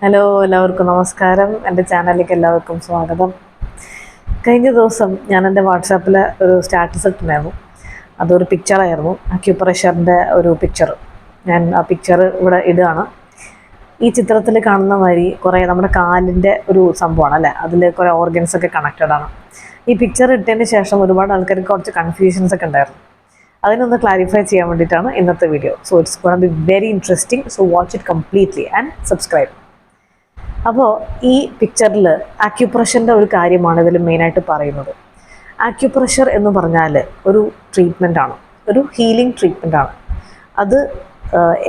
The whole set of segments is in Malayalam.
ഹലോ, എല്ലാവർക്കും നമസ്കാരം. എൻ്റെ ചാനലിലേക്ക് എല്ലാവർക്കും സ്വാഗതം. കഴിഞ്ഞ ദിവസം ഞാൻ എൻ്റെ വാട്സാപ്പിൽ ഒരു സ്റ്റാറ്റസ് ഇട്ടിട്ടുണ്ടായിരുന്നു. അതൊരു പിക്ചറായിരുന്നു, അക്യുപ്രഷറിൻ്റെ ഒരു പിക്ചർ. ഞാൻ ആ പിക്ചർ ഇവിടെ ഇടുകയാണ്. ഈ ചിത്രത്തിൽ കാണുന്ന മാതിരി കുറേ നമ്മുടെ കാലിൻ്റെ ഒരു സംഭവമാണ് അല്ലേ, അതിൽ കുറേ ഓർഗൻസ് ഒക്കെ കണക്റ്റഡ് ആണ്. ഈ പിക്ചർ ഇട്ടതിന് ശേഷം ഒരുപാട് ആൾക്കാർക്ക് കുറച്ച് കൺഫ്യൂഷൻസ് ഒക്കെ ഉണ്ടായിരുന്നു. അതിനൊന്ന് ക്ലാരിഫൈ ചെയ്യാൻ വേണ്ടിയിട്ടാണ് ഇന്നത്തെ video. So it's gonna be very interesting. So watch it completely and subscribe. അപ്പോൾ ഈ പിക്ചറിൽ ആക്യുപ്രഷറിൻ്റെ ഒരു കാര്യമാണ് ഇതിൽ മെയിനായിട്ട് പറയുന്നത്. ആക്യുപ്രഷർ എന്ന് പറഞ്ഞാൽ ഒരു ട്രീറ്റ്മെൻറ്റാണ്, ഒരു ഹീലിംഗ് ട്രീറ്റ്മെൻറ്റാണ്. അത്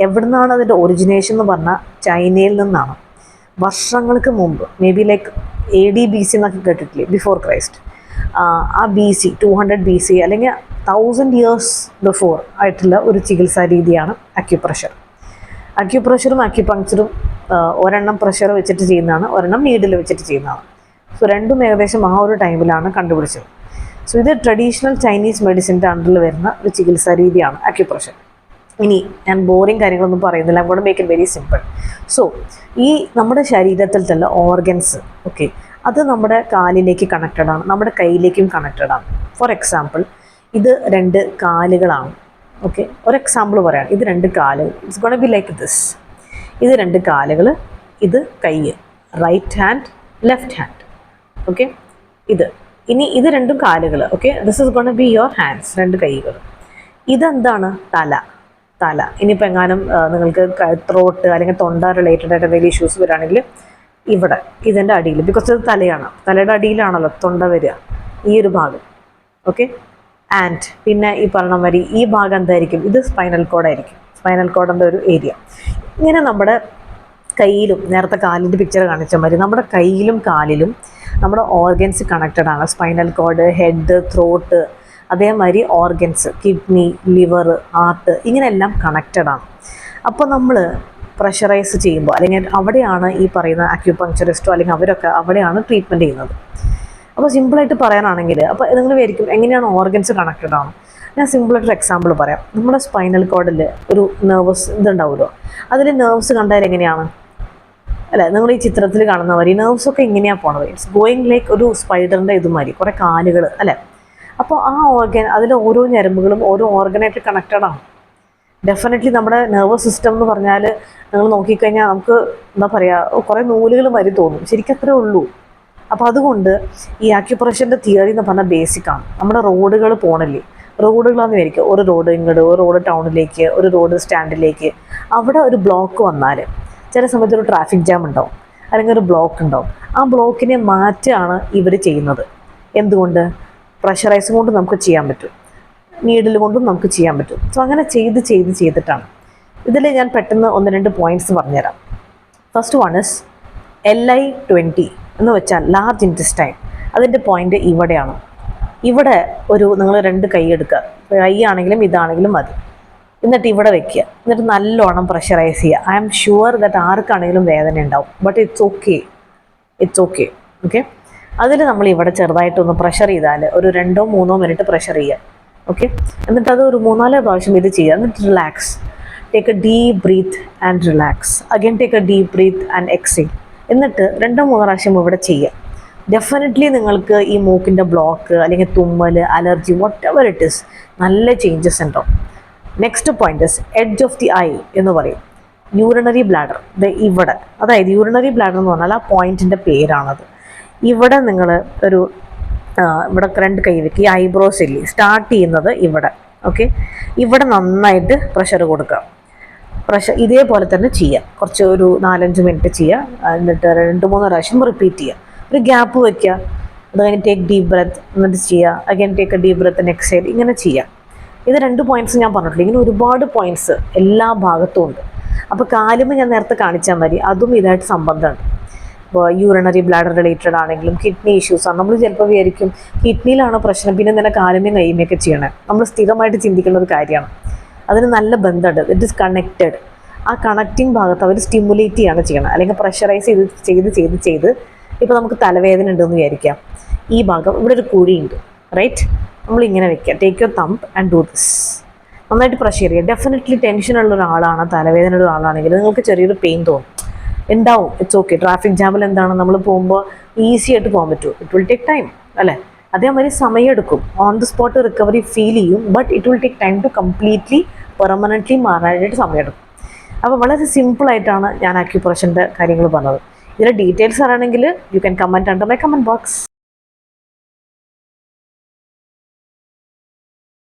എവിടെ നിന്നാണ് അതിൻ്റെ ഒറിജിനേഷൻ എന്ന് പറഞ്ഞാൽ ചൈനയിൽ നിന്നാണ്. വർഷങ്ങൾക്ക് മുമ്പ്, may be like AD BC എന്നൊക്കെ കേട്ടിട്ടില്ലേ, ബിഫോർ ക്രൈസ്റ്റ്. ആ BC 200 BC അല്ലെങ്കിൽ 1000 years ബിഫോർ ആയിട്ടുള്ള ഒരു ചികിത്സാ രീതിയാണ് അക്യുപ്രഷർ. അക്യുപ്രഷറും അക്യുപങ്ക്ചറും ഒരെണ്ണം പ്രഷർ വെച്ചിട്ട് ചെയ്യുന്നതാണ്, ഒരെണ്ണം നീഡിൽ വെച്ചിട്ട് ചെയ്യുന്നതാണ്. സോ രണ്ടും ഏകദേശം ആ ഒരു ടൈമിലാണ് കണ്ടുപിടിച്ചത്. സോ ഇത് ട്രഡീഷണൽ ചൈനീസ് മെഡിസിൻ്റെ അണ്ടറിൽ വരുന്ന ഒരു ചികിത്സാ രീതിയാണ് അക്യുപ്രഷർ. ഇനി ഞാൻ ബോറിങ് കാര്യങ്ങളൊന്നും പറയുന്നില്ല, I gonna make it very simple. So ഈ നമ്മുടെ ശരീരത്തിൽ തന്നെ ഓർഗൻസ്, ഓക്കെ, അത് നമ്മുടെ കാലിലേക്ക് കണക്റ്റഡ് ആണ്, നമ്മുടെ കൈയിലേക്കും കണക്റ്റഡ് ആണ്. ഫോർ എക്സാമ്പിൾ, ഇത് 2 കാലുകളാണ്. ഓക്കെ, ഒരു എക്സാമ്പിൾ പറയാം. ഇത് 2 കാലുകൾ, it's gonna be like this. ഇത് 2 കാലുകൾ, ഇത് കൈ, right hand, left hand. Okay, ഇനി ഇത് 2 കാലുകൾ. Okay, this is gonna be your hands, 2 കൈകൾ. ഇതെന്താണ്? തല. ഇനിയിപ്പോൾ എങ്ങാനും നിങ്ങൾക്ക് ത്രോട്ട് അല്ലെങ്കിൽ തൊണ്ട റിലേറ്റഡ് ആയിട്ട് എന്തെങ്കിലും ഇഷ്യൂസ് വരികയാണെങ്കിൽ ഇവിടെ ഇതിൻ്റെ അടിയിൽ, ബിക്കോസ് ഇത് തലയാണ്, തലയുടെ അടിയിലാണല്ലോ തൊണ്ട വരിക, ഈ ഒരു ഭാഗം. ഓക്കെ, ആൻഡ് പിന്നെ ഈ പറഞ്ഞ മാതിരി ഈ ഭാഗം എന്തായിരിക്കും? ഇത് സ്പൈനൽ കോഡായിരിക്കും, സ്പൈനൽ കോഡിൻ്റെ ഒരു ഏരിയ. ഇങ്ങനെ നമ്മുടെ കയ്യിലും, നേരത്തെ കാലിൻ്റെ പിക്ചർ കാണിച്ച മാതിരി നമ്മുടെ കയ്യിലും കാലിലും നമ്മുടെ ഓർഗൻസ് കണക്റ്റഡ് ആണ്. സ്പൈനൽ കോഡ്, ഹെഡ്, ത്രോട്ട്, അതേമാതിരി ഓർഗൻസ്, കിഡ്നി, ലിവർ, ഹാർട്ട്, ഇങ്ങനെയെല്ലാം കണക്റ്റഡ് ആണ്. അപ്പോൾ നമ്മൾ പ്രഷറൈസ് ചെയ്യുമ്പോൾ, അല്ലെങ്കിൽ അവിടെയാണ് ഈ പറയുന്ന അക്യുപങ്ക്ചറിസ്റ്റോ അല്ലെങ്കിൽ അവരൊക്കെ അവിടെയാണ് ട്രീറ്റ്മെൻറ്റ് ചെയ്യുന്നത്. അപ്പോൾ സിമ്പിളായിട്ട് പറയാനാണെങ്കിൽ, അപ്പോൾ നിങ്ങൾ വിചാരിക്കും എങ്ങനെയാണ് ഓർഗൻസ് കണക്റ്റഡ് ആണ്. ഞാൻ സിമ്പിളായിട്ടൊരു എക്സാമ്പിൾ പറയാം. നമ്മുടെ സ്പൈനൽ കോഡിൽ ഒരു നെർവസ് ഇതുണ്ടാവുമല്ലോ, അതിൽ നെർവ്സ് കണ്ടാൽ എങ്ങനെയാണ് അല്ലേ, നിങ്ങൾ ഈ ചിത്രത്തിൽ കാണുന്ന മാതിരി നെർവ്സൊക്കെ ഇങ്ങനെയാണ് പോണത്. ഇറ്റ്സ് ഗോയിങ് ലൈക്ക് ഒരു സ്പൈഡറിൻ്റെ ഇതുമാതിരി കുറേ കാലുകൾ അല്ലേ. അപ്പോൾ ആ ഓർഗൻ, അതിൽ ഓരോ ഞരമ്പുകളും ഓരോ ഓർഗനായിട്ട് കണക്റ്റഡ് ആണ്. ഡെഫിനറ്റ്ലി നമ്മുടെ നെർവസ് സിസ്റ്റം എന്ന് പറഞ്ഞാൽ നിങ്ങൾ നോക്കിക്കഴിഞ്ഞാൽ നമുക്ക് എന്താ പറയുക, കുറേ നൂലുകൾ മാതിരി തോന്നും, ശരിക്കും അത്രേ ഉള്ളൂ. അപ്പോൾ അതുകൊണ്ട് ഈ ആക്യുപ്രഷറിൻ്റെ തിയറി എന്ന് പറഞ്ഞാൽ ബേസിക്കാണ്. നമ്മുടെ റോഡുകൾ പോകണില്ലേ, റോഡുകളാണെന്ന് വിചാരിക്കുക, ഒരു റോഡ് ഇങ്ങോട്ട്, ഒരു റോഡ് ടൗണിലേക്ക്, ഒരു റോഡ് സ്റ്റാൻഡിലേക്ക്. അവിടെ ഒരു ബ്ലോക്ക് വന്നാൽ ചില സമയത്ത് ഒരു ട്രാഫിക് ജാം ഉണ്ടാവും, അല്ലെങ്കിൽ ഒരു ബ്ലോക്ക് ഉണ്ടാവും. ആ ബ്ലോക്കിനെ മാറ്റാണ് ഇവർ ചെയ്യുന്നത്. എന്തുകൊണ്ട്? പ്രഷറൈസ് കൊണ്ട് നമുക്ക് ചെയ്യാൻ പറ്റും, നീഡിൽ കൊണ്ടും നമുക്ക് ചെയ്യാൻ പറ്റും. സോ അങ്ങനെ ചെയ്തിട്ടാണ്. ഇതിൽ ഞാൻ പെട്ടെന്ന് 1-2 പോയിൻറ്റ്സ് പറഞ്ഞുതരാം. ഫസ്റ്റ് വൺ ഇസ് LI20 എന്ന് വെച്ചാൽ ലാർജ് ഇൻറ്റസ്റ്റൈൻ. അതിൻ്റെ പോയിൻ്റ് ഇവിടെയാണ്. ഇവിടെ നിങ്ങൾ 2 കൈ എടുക്കുക, കൈ ആണെങ്കിലും ഇതാണെങ്കിലും മതി. എന്നിട്ട് ഇവിടെ വെക്കുക, എന്നിട്ട് നല്ലോണം പ്രഷറൈസ് ചെയ്യുക. ഐ ആം ഷുവർ ദാറ്റ് ആർക്കാണെങ്കിലും വേദന ഉണ്ടാവും, ബട്ട് ഇറ്റ്സ് ഓക്കെ. ഓക്കെ, അതിൽ നമ്മൾ ഇവിടെ ചെറുതായിട്ടൊന്ന് പ്രഷർ ചെയ്താൽ ഒരു 2-3 മിനിറ്റ് പ്രഷർ ചെയ്യുക. ഓക്കെ, എന്നിട്ട് അത് ഒരു 3-4 പ്രാവശ്യം ഇത് ചെയ്യുക. എന്നിട്ട് relax, take a deep breath and relax. Again take a deep breath and exhale. എന്നിട്ട് 2-3 പ്രാവശ്യം ഇവിടെ ചെയ്യുക. ഡെഫിനറ്റ്ലി നിങ്ങൾക്ക് ഈ മൂക്കിൻ്റെ ബ്ലോക്ക് അല്ലെങ്കിൽ തുമ്മൽ, allergy, what ever it is, നല്ല ചേഞ്ചസ് ഉണ്ടാവും. Next point is edge of the I എന്ന് പറയും. യൂറിനറി ബ്ലാഡർ, ഇവിടെ, അതായത് യൂറിനറി ബ്ലാഡർ എന്ന് പറഞ്ഞാൽ ആ പോയിന്റിൻ്റെ പേരാണത്. ഇവിടെ നിങ്ങൾ ഇവിടെ 2 കൈ വെക്കുക. ഈ ഐബ്രോസ് ഇല്ലേ, സ്റ്റാർട്ട് ചെയ്യുന്നത് ഇവിടെ. ഓക്കെ, ഇവിടെ നന്നായിട്ട് പ്രഷർ കൊടുക്കുക. പ്രഷർ ഇതേപോലെ തന്നെ ചെയ്യുക, കുറച്ച് ഒരു 4-5 മിനിറ്റ് ചെയ്യുക. എന്നിട്ട് 2-3 പ്രാവശ്യം റിപ്പീറ്റ് ചെയ്യുക. ഒരു ഗ്യാപ്പ് വയ്ക്കുക. അത് കഴിഞ്ഞ് ടേക്ക് ഡീപ് ബ്രെത്ത്, എന്നിട്ട് ചെയ്യുക. Again take a deep breath and exhale. ഇങ്ങനെ ചെയ്യുക. ഇത് 2 പോയിൻറ്റ്സ് ഞാൻ പറഞ്ഞിട്ടില്ല. ഇങ്ങനെ ഒരുപാട് പോയിൻറ്റ്സ് എല്ലാ ഭാഗത്തും ഉണ്ട്. അപ്പോൾ കാലുമ്പോൾ ഞാൻ നേരത്തെ കാണിച്ചാൽ മതി, അതും ഇതായിട്ട് സംബന്ധമുണ്ട്. ഇപ്പോൾ യൂറിനറി ബ്ലാഡർ റിലേറ്റഡ് ആണെങ്കിലും കിഡ്നി ഇഷ്യൂസാണ്. നമ്മൾ ചിലപ്പോൾ വിചാരിക്കും കിഡ്നിയിലാണോ പ്രശ്നം, പിന്നെ തന്നെ കാലുമേയും കൈമയൊക്കെ ചെയ്യണേ. നമ്മൾ സ്ഥിരമായിട്ട് ചിന്തിക്കുന്ന ഒരു കാര്യമാണ്. അതിന് നല്ല ബന്ധമുണ്ട്. It is connected. ആ കണക്റ്റിംഗ് ഭാഗത്ത് അവർ സ്റ്റിമുലേറ്റ് ചെയ്യാണ് ചെയ്യണം, അല്ലെങ്കിൽ പ്രഷറൈസ് ചെയ്ത് ഇപ്പോൾ നമുക്ക് തലവേദന ഉണ്ടെന്ന് വിചാരിക്കാം. ഈ ഭാഗം ഇവിടെ ഒരു കുഴിയുണ്ട്, റൈറ്റ്. നമ്മളിങ്ങനെ വെക്കുക, take your thumb and do this. നന്നായിട്ട് പ്രഷർ ചെയ്യുക. ഡെഫിനറ്റ്ലി ടെൻഷനുള്ള ഒരാളാണ്, തലവേദന ഉള്ള ആളാണെങ്കിൽ നിങ്ങൾക്ക് ചെറിയൊരു പെയിൻ തോന്നും. ഉണ്ടാവും, ഇറ്റ്സ് ഓക്കെ. ട്രാഫിക് ജാമിൽ എന്താണ് നമ്മൾ പോകുമ്പോൾ ഈസി ആയിട്ട് പോകാൻ പറ്റുമോ? ഇറ്റ് വിൽ ടേക്ക് ടൈം അല്ലേ? അതേമാതിരി സമയമെടുക്കും. On the spot recovery feel ചെയ്യും, but it will take time to completely permanently മാറാനായിട്ട് സമയമെടുക്കും. അപ്പോൾ വളരെ സിമ്പിളായിട്ടാണ് ഞാൻ അക്യുപ്രഷറിൻ്റെ കാര്യങ്ങൾ പറഞ്ഞത്. ഇതിൻ്റെ ഡീറ്റെയിൽസ് അറിയണമെങ്കിൽ you can comment under my comment box.